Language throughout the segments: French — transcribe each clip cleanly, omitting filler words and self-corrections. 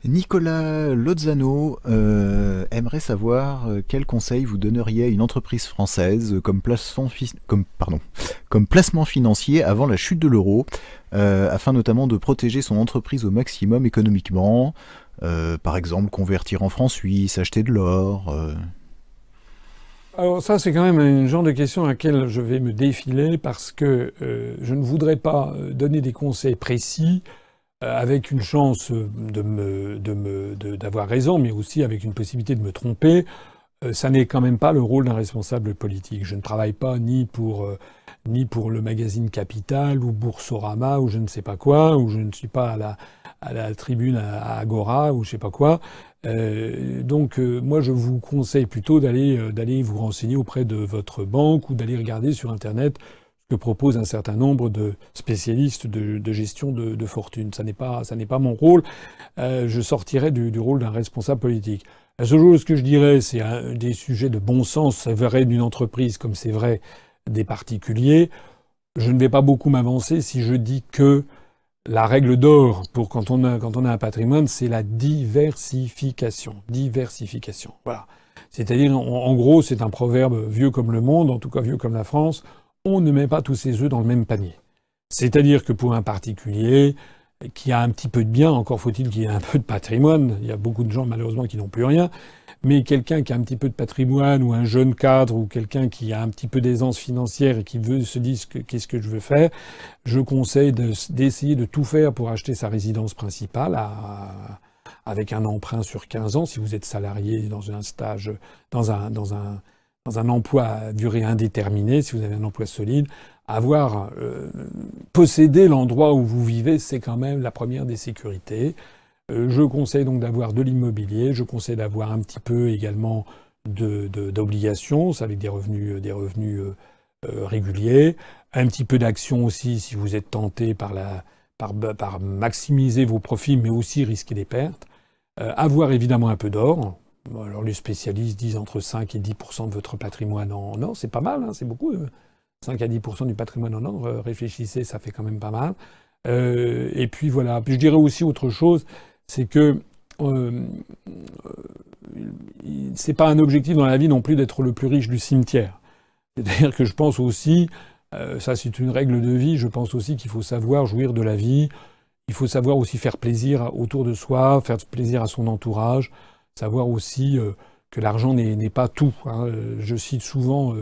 Nicolas Lozano aimerait savoir quel conseil vous donneriez à une entreprise française comme placement financier avant la chute de l'euro, afin notamment de protéger son entreprise au maximum économiquement, par exemple convertir en francs suisses, acheter de l'or. Alors ça, c'est quand même un genre de question à laquelle je vais me défiler parce que je ne voudrais pas donner des conseils précis avec une chance d'avoir raison, mais aussi avec une possibilité de me tromper. Ça n'est quand même pas le rôle d'un responsable politique. Je ne travaille pas ni pour le magazine Capital ou Boursorama ou je ne sais pas quoi, ou je ne suis pas à la tribune à Agora ou je sais pas quoi. Moi, je vous conseille plutôt d'aller vous renseigner auprès de votre banque ou d'aller regarder sur Internet ce que proposent un certain nombre de spécialistes de gestion de fortune. Ça n'est pas mon rôle. Je sortirai du rôle d'un responsable politique. La seule chose que je dirais, c'est des sujets de bon sens, c'est vrai d'une entreprise comme c'est vrai des particuliers. Je ne vais pas beaucoup m'avancer si je dis que la règle d'or pour quand on a un patrimoine, c'est la diversification. Diversification. Voilà. C'est-à-dire, en gros, c'est un proverbe vieux comme le monde, en tout cas vieux comme la France. On ne met pas tous ses œufs dans le même panier. C'est-à-dire que pour un particulier qui a un petit peu de biens, encore faut-il qu'il ait un peu de patrimoine. Il y a beaucoup de gens, malheureusement, qui n'ont plus rien. Mais quelqu'un qui a un petit peu de patrimoine, ou un jeune cadre, ou quelqu'un qui a un petit peu d'aisance financière et qui se dit qu'est-ce que je veux faire, je conseille d'essayer de tout faire pour acheter sa résidence principale avec un emprunt sur 15 ans, si vous êtes salarié dans un stage, dans un emploi à durée indéterminée, si vous avez un emploi solide, posséder l'endroit où vous vivez, c'est quand même la première des sécurités. Je conseille donc d'avoir de l'immobilier, je conseille d'avoir un petit peu également d'obligations, ça avec des revenus réguliers, un petit peu d'actions aussi si vous êtes tenté par maximiser vos profits, mais aussi risquer des pertes. Avoir évidemment un peu d'or. Bon, alors les spécialistes disent entre 5 et 10% de votre patrimoine en or, c'est pas mal, hein, c'est beaucoup. 5 à 10% du patrimoine en or, réfléchissez, ça fait quand même pas mal. Et puis voilà. Puis je dirais aussi autre chose, c'est que c'est pas un objectif dans la vie non plus d'être le plus riche du cimetière. C'est-à-dire que je pense aussi, ça c'est une règle de vie, je pense aussi qu'il faut savoir jouir de la vie, il faut savoir aussi faire plaisir autour de soi, faire plaisir à son entourage, savoir aussi que l'argent n'est pas tout. Hein. Je cite souvent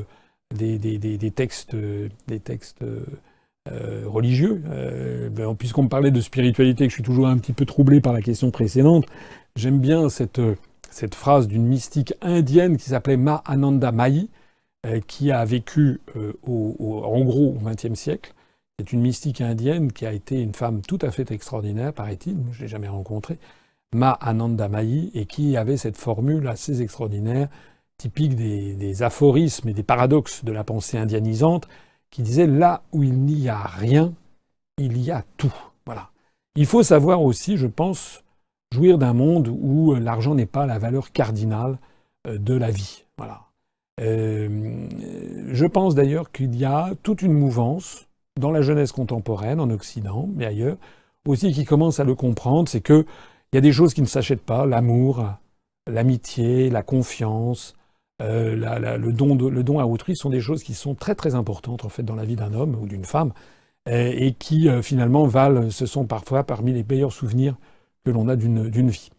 des textes religieux. Puisqu'on me parlait de spiritualité, que je suis toujours un petit peu troublé par la question précédente, j'aime bien cette phrase d'une mystique indienne qui s'appelait Ma Ananda Mayi, qui a vécu en gros au XXe siècle. C'est une mystique indienne qui a été une femme tout à fait extraordinaire, paraît-il, je ne l'ai jamais rencontrée, Ma Ananda Mayi, et qui avait cette formule assez extraordinaire, typique des aphorismes et des paradoxes de la pensée indianisante, qui disait « là où il n'y a rien, il y a tout ». Voilà. Il faut savoir aussi, je pense, jouir d'un monde où l'argent n'est pas la valeur cardinale de la vie. Voilà. Je pense d'ailleurs qu'il y a toute une mouvance dans la jeunesse contemporaine, en Occident, mais ailleurs, aussi qui commence à le comprendre, c'est que il y a des choses qui ne s'achètent pas, l'amour, l'amitié, la confiance, le don à autrui sont des choses qui sont très très importantes en fait dans la vie d'un homme ou d'une femme et qui finalement ce sont parfois parmi les meilleurs souvenirs que l'on a d'une vie.